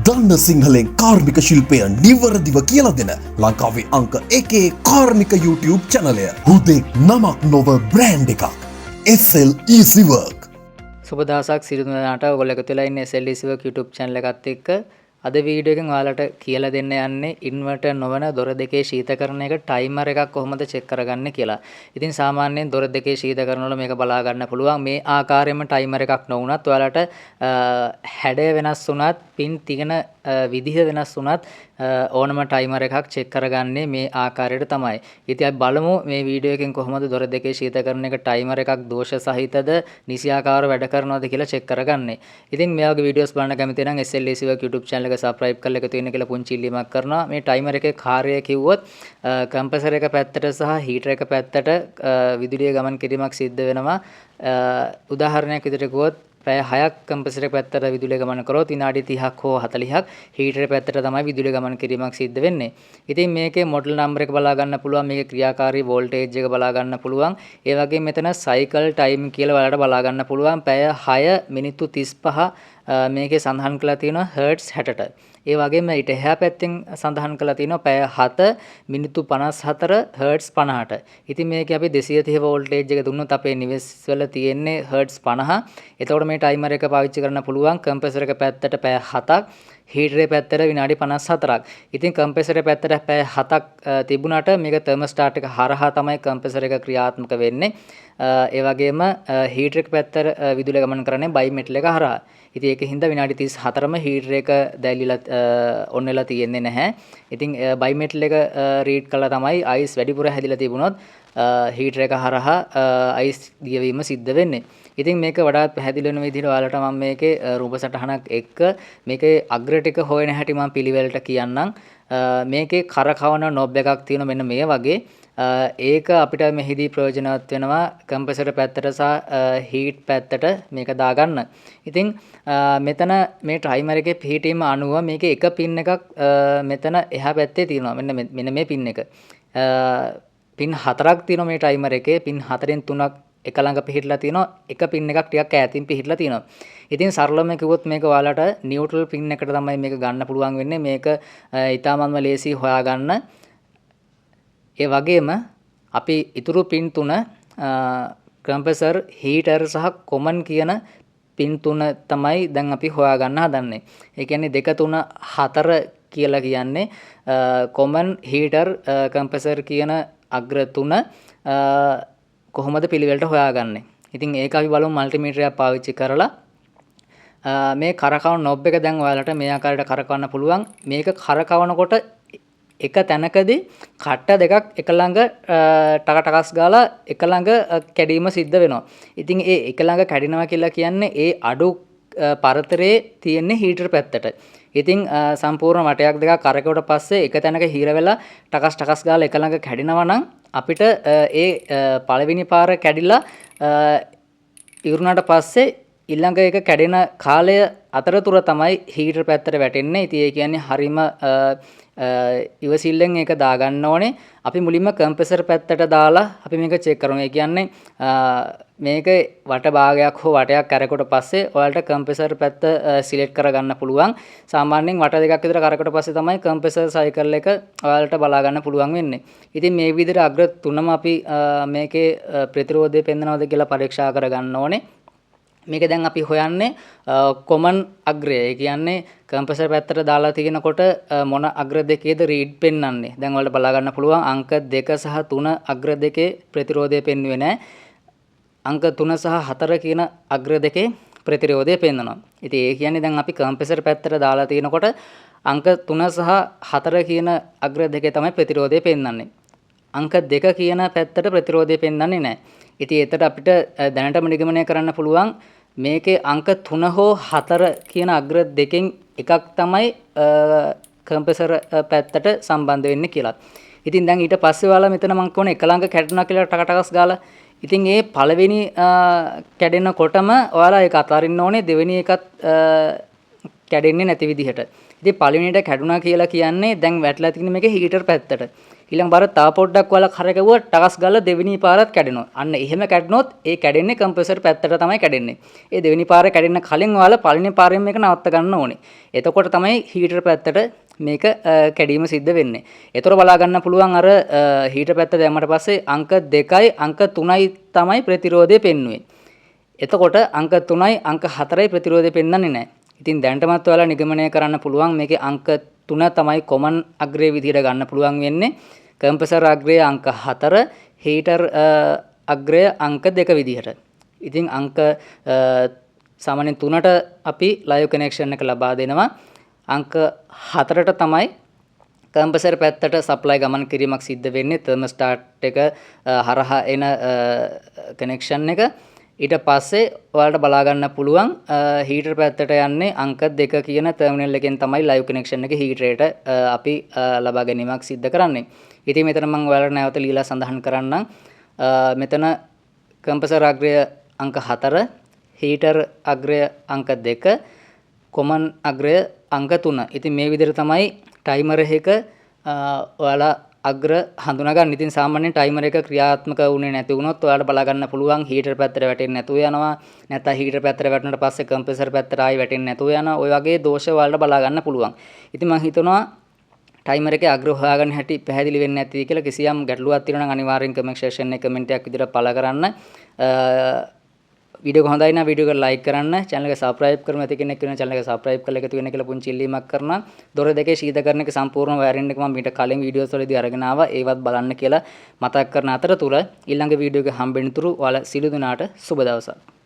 දන්න සිංහලෙන් කාර්මික ශිල්පය නිවරදිව කියලා දෙන ලංකාවේ අංක 1 කාර්මික YouTube චැනලය. හුදෙක් නමක් නොව බ්‍රෑන්ඩ් එකක්. SL Easy Work. සුබ දවසක් සියලු දෙනාට. ඔයගොල්ලෝ එකතු වෙලා ඉන්නේ SL Easy Work YouTube channel එකත් එක්ක. අද වීඩියෝ එකෙන් ඔයාලට කියලා දෙන්න යන්නේ ඉන්වර්ටර් නොවන දොර දෙකේ ශීතකරණ එක ටයිමර් එකක් කොහොමද චෙක් කරගන්නේ කියලා. ඉතින් සාමාන්‍යයෙන් දොර දෙකේ ශීතකරණ වල මේක බලා ගන්න පුළුවන්. මේ ආකාරයෙන්ම ටයිමර් එකක් නොවුනත් ඔයාලට හැඩය වෙනස් වුණත් පින් තියෙන විදිහ වෙනස් වුණත් ඕනම ටයිමර් එකක් චෙක් කරගන්නේ මේ ආකාරයට තමයි. ඉතින් අපි බලමු මේ වීඩියෝ එකෙන් කොහොමද දොර දෙකේ ශීතකරණ එක ටයිමර් එකක් දෝෂ සහිතද නිසියාකාරව වැඩ කරනවද කියලා චෙක් කරගන්නේ. ඉතින් මේ වගේ වීඩියෝස් බලන්න කැමති නම් SL Easy Work YouTube channel එක subscribe කරලා එකතු වෙන්න කියලා පුංචි ඉල්ලීමක් කරනවා. මේ ටයිමර් එකේ කාර්යය කිව්වොත් කම්ප්‍රෙසර් එක පැත්තට සහ හීටර් එක පැත්තට විදුලිය ගමන් කිරීමක් සිද්ධ වෙනවා. උදාහරණයක් විදිහට කිව්වොත් පැය 6ක් කම්ප්‍රෙසර් එක පැත්තට විදුලිය ගමන් කරොත් විනාඩි 30ක් හෝ 40ක් හීටර් එක පැත්තට තමයි විදුලිය ගමන් කිරීමක් සිද්ධ වෙන්නේ. ඉතින් මේකේ මොඩල් නම්බර් එක බලා ගන්න පුළුවන්, මේකේ ක්‍රියාකාරී වෝල්ටේජ් එක බලා ගන්න පුළුවන්. ඒ වගේම මෙතන සයිකල් ටයිම් කියලා ඔයාලට බලා ගන්න පුළුවන්. පැය 6 මිනිත්තු 35 මේකේ සඳහන් කරලා තියෙනවා හර්ට්ස් 60ට. ඒ වගේම ඊට එහා පැත්තෙන් සඳහන් කරලා තියෙනවා පැය 7 මිනිත්තු 54 හර්ට්ස් 50ට. ඉතින් මේකේ අපි 230 වෝල්ටේජ් එක දුන්නොත් අපේ නිවෙස් වල තියෙන්නේ හර්ට්ස් 50. එතකොට මේ ටයිමර් එක පාවිච්චි කරන්න පුළුවන් කම්ප්‍රෙසර් එක පැත්තට පැය 7ක්, හීටර් එක පැත්තට විනාඩි 54ක්. ඉතින් කම්ප්‍රෙසර් එක පැත්තට පැය 7ක් තිබුණාට මේක තර්මෝස්ටාට් එක හරහා තමයි කම්ප්‍රෙසර් එක ක්‍රියාත්මක වෙන්නේ. ඒ වගේම හීටර් එක පැත්තට විදුලිය ගමන් කරන්නේ බයිමෙටල් එක හරහා. ඉතින් ඒකෙන් විනාඩි 34ම හීටර් එක දැලිලා ඔන් වෙලා තියෙන්නේ නැහැ. ඉතින් බයිමෙටල් එක රීඩ් කළා තමයි අයිස් වැඩිපුර හැදිලා තිබුණොත් හීටර් එක හරහා අයිස් දියවීම සිද්ධ වෙන්නේ. ඉතින් මේක වඩාත් පැහැදිලි වෙන විදිහට ඔයාලට මම මේකේ රූප සටහනක් එක්ක මේකේ අග්‍ර ටික හොයන හැටි මම පිළිවෙලට කියන්නම්. මේකේ කරකවන නොබ් එකක් තියෙනවා මෙන්න මේ වගේ. ඒක අපිට මෙහිදී ප්‍රයෝජනවත් වෙනවා කම්ප්‍රෙසර් පැත්තට සහ හීට් පැත්තට මේක දාගන්න. ඉතින් මෙතන මේ ටයිමර් එකේ පිහිටීම අනුව මේකේ එක පින් එකක් මෙතන එහා පැත්තේ තියෙනවා. මෙන්න මේ පින් එක. පින් 4ක් තියෙනවා මේ ටයිමර් එකේ. පින් 4න් 3ක් එක ළඟ පිහිටලා තියෙනවා. එක පින් එකක් ටිකක් ඈතින් පිහිටලා තියෙනවා. ඉතින් සරලවම කිව්වොත් මේක ඔයාලට නියුට්‍රල් පින් එකට තමයි මේක ගන්න පුළුවන් වෙන්නේ. මේක ඊටාමත්ම ලේසි හොයාගන්න. ඒ වගේම අපි ඉතුරු පින් 3 කම්ප්‍රෙසර්, හීටර් සහ කොමන් කියන පින් 3 තමයි දැන් අපි හොයාගන්න හදන්නේ. ඒ කියන්නේ 2 3 4 කියලා කියන්නේ කොමන්, හීටර්, කම්ප්‍රෙසර් කියන අග්‍ර 3 කොහොමද පිළිවෙලට හොයාගන්නේ. ඉතින් ඒක අපි බලමු මල්ටිමීටරයක් පාවිච්චි කරලා. මේ කරකවන නොබ් එක දැන් ඔයාලට මේ ආකාරයට කරකවන්න පුළුවන්. මේක කරකවනකොට එක තැනකදී කට්ට දෙකක් එක ළඟ ටක ටකස් ගාලා එක ළඟ කැඩීම සිද්ධ වෙනවා. ඉතින් ඒ එක ළඟ කැඩෙනවා කියලා කියන්නේ ඒ අඩු පරතරේ තියෙන්නේ හීටර් පැත්තට. ඉතින් සම්පූර්ණ වටයක් දෙකක් කරකවුවට පස්සේ එක තැනක හීර වෙලා ටකස් ගාලා එක ළඟ කැඩෙනවා නම් අපිට ඒ පළවෙනි පාර කැඩිලා ඉවරුණාට පස්සේ ඊළඟ එක කැඩෙන කාලය අතරතුර තමයි හීටර් පැත්තට වැටෙන්නේ. ඉතින් ඒ කියන්නේ හරීම ඉවසිල්ලෙන් ඒක දාගන්න ඕනේ. අපි මුලින්ම කම්ප්‍රෙසර් පැත්තට දාලා අපි මේක චෙක් කරනවා. ඒ කියන්නේ මේක වට භාගයක් හෝ වටයක් කරකුවට පස්සේ ඔයාලට කම්ප්‍රෙසර් පැත්ත සිලෙක්ට් කරගන්න පුළුවන්. සාමාන්‍යයෙන් වට දෙකක් විතර කරකුවට පස්සේ තමයි කම්ප්‍රෙසර් සයිකල් එක ඔයාලට බලා ගන්න පුළුවන් වෙන්නේ. ඉතින් මේ විදිහට අග්‍ර තුනම අපි මේකේ ප්‍රතිරෝධය පෙන්වනවද කියලා පරීක්ෂා කරගන්න ඕනේ. මේක දැන් අපි හොයන්නේ කොමන් අග්‍රය. ඒ කියන්නේ කම්ප්‍රෙසර් පැත්තට දාලා තියෙනකොට මොන අග්‍ර දෙකේද රීඩ් පෙන්වන්නේ. දැන් ඔයාලට බලා ගන්න පුළුවන් අංක 2 සහ 3 අග්‍ර දෙකේ ප්‍රතිරෝධය පෙන්වුවේ නැහැ. අංක 3 සහ 4 කියන අග්‍ර දෙකේ ප්‍රතිරෝධය පෙන්වනවා. ඉතින් ඒ කියන්නේ දැන් අපි කම්ප්‍රෙසර් පැත්තට දාලා තියෙනකොට අංක 3 සහ 4 කියන අග්‍ර දෙකේ තමයි ප්‍රතිරෝධය පෙන්වන්නේ. අංක 2 කියන පැත්තට ප්‍රතිරෝධය පෙන්වන්නේ නැහැ. ඉතින් ඒකට අපිට දැනටම නිගමනය කරන්න පුළුවන් මේකේ අංක 3 හෝ 4 කියන අග්‍ර දෙකෙන් එකක් තමයි කම්ප්‍රෙසර් පැත්තට සම්බන්ධ වෙන්නේ කියලා. ඉතින් දැන් ඊට පස්සේ ඔයාලා මෙතන මම කියවනේ එක ළඟ කැඩුණා කියලා ටකටකස් ගාලා. ඉතින් ඒ පළවෙනි කැඩෙනකොටම ඔයාලා ඒක අතාරින්න ඕනේ. දෙවෙනි එකත් කැඩෙන්නේ නැති විදිහට. ඉතින් පළවෙනියට කැඩුණා කියලා කියන්නේ දැන් වැටලා තියෙන මේකේ හීටර් පැත්තට. ඊළඟ බාර තව පොඩ්ඩක් ඔයාලා කරකැවුවා ටකස් ගාලා දෙවෙනි පාරත් කැඩෙනවා. අන්න එහෙම කැඩුනොත් ඒ කැඩෙන්නේ කම්ප්‍රෙසර් පැත්තට තමයි කැඩෙන්නේ. ඒ දෙවෙනි පාරේ කැඩෙන්න කලින් ඔයාලා පළවෙනි පාරෙන් මේක නවත්ත ගන්න ඕනේ. එතකොට තමයි හීටර් පැත්තට මේක කැඩීම සිද්ධ වෙන්නේ. ඒතර බලා ගන්න පුළුවන් අර හීටර් පැත්ත දැම්මට පස්සේ අංක 2යි අංක 3යි තමයි ප්‍රතිරෝධය පෙන්වුවේ. එතකොට අංක 3යි අංක 4යි ප්‍රතිරෝධය පෙන්වන්නේ නැහැ. ඉතින් දැනටමත් ඔයාලා නිගමනය කරන්න පුළුවන් මේකේ අංක 3 තමයි කොමන් අග්‍රයේ විදිහට ගන්න පුළුවන් වෙන්නේ. කම්ප්‍රෙසර් අග්‍රය අංක 4, හීටර් අග්‍රය අංක 2 විදිහට. ඉතින් අංක සාමාන්‍යයෙන් 3ට අපි ලයිව් කනෙක්ෂන් එක ලබා දෙනවා. අංක 4ට තමයි කම්ප්‍රෙසර් පැත්තට සප්ලයි ගමන් කිරීමක් සිද්ධ වෙන්නේ තර්මෝස්ටාට් එක හරහා එන කනෙක්ෂන් එක. ඊට පස්සේ ඔයාලට බලා ගන්න පුළුවන් හීටර් පැත්තට යන්නේ අංක 2 කියන ටර්මිනල් එකෙන් තමයි ලයිව් කනෙක්ෂන් එක හීටරේට අපි ලබා ගැනීමක් සිද්ධ කරන්නේ. ඉතින් මෙතන මම ඔයාලට නැවත লীලා සඳහන් කරන්නම්. මෙතන කම්ප්‍රෙසර් අග්‍රය අංක 4, හීටර් අග්‍රය අංක 2, කොමන් අග්‍රය අංක 3. ඉතින් මේ විදිහට තමයි ටයිමර් එක ඔයාලා අග්‍ර හඳුනා ගන්න. ඉතින් සාමාන්‍යයෙන් ටයිමර් එක ක්‍රියාත්මක වුණේ නැති වුණොත් ඔයාලට බලා ගන්න පුළුවන් හීටර් පැත්තට වැටෙන්නේ නැතුව යනවා. නැත්නම් හීටර් පැත්තට වැටුණාට පස්සේ කම්ප්‍රෙසර් පැත්තට ආයි වැටෙන්නේ නැතුව යනවා. ඔය වගේ දෝෂ ඔයාලට බලා ගන්න පුළුවන්. ඉතින් මම හිතනවා ටයිමර් එකේ අග්‍ර හොයාගන්න හැටි පැහැදිලි වෙන්නේ නැති කියලා කිසියම් ගැටලුවක් තියෙනවා නම් අනිවාර්යෙන් කමෙන්ට් සෙක්ෂන් එකේ කමෙන්ට් එකක් විදිහට පළ කරන්න. වීඩියෝ එක හොඳයි නම් වීඩියෝ එක ලයික් කරන්න, channel එක subscribe කරමු. ඇති කෙනෙක් වෙන channel එක subscribe කරලා එකතු වෙන්න කියලා පුංචි ඉල්ලීමක් කරනවා. දොර දෙකේ ශීතකරණ එක සම්පූර්ණ වයරින් එක මම මීට කලින් වීඩියෝස් වලදී අරගෙන ආවා. ඒවත් බලන්න කියලා මතක් කරන අතරතුර ඊළඟ වීඩියෝ එක හම්බෙන්න තුරු ඔයාලා සිළු දුනාට සුබ දවසක්.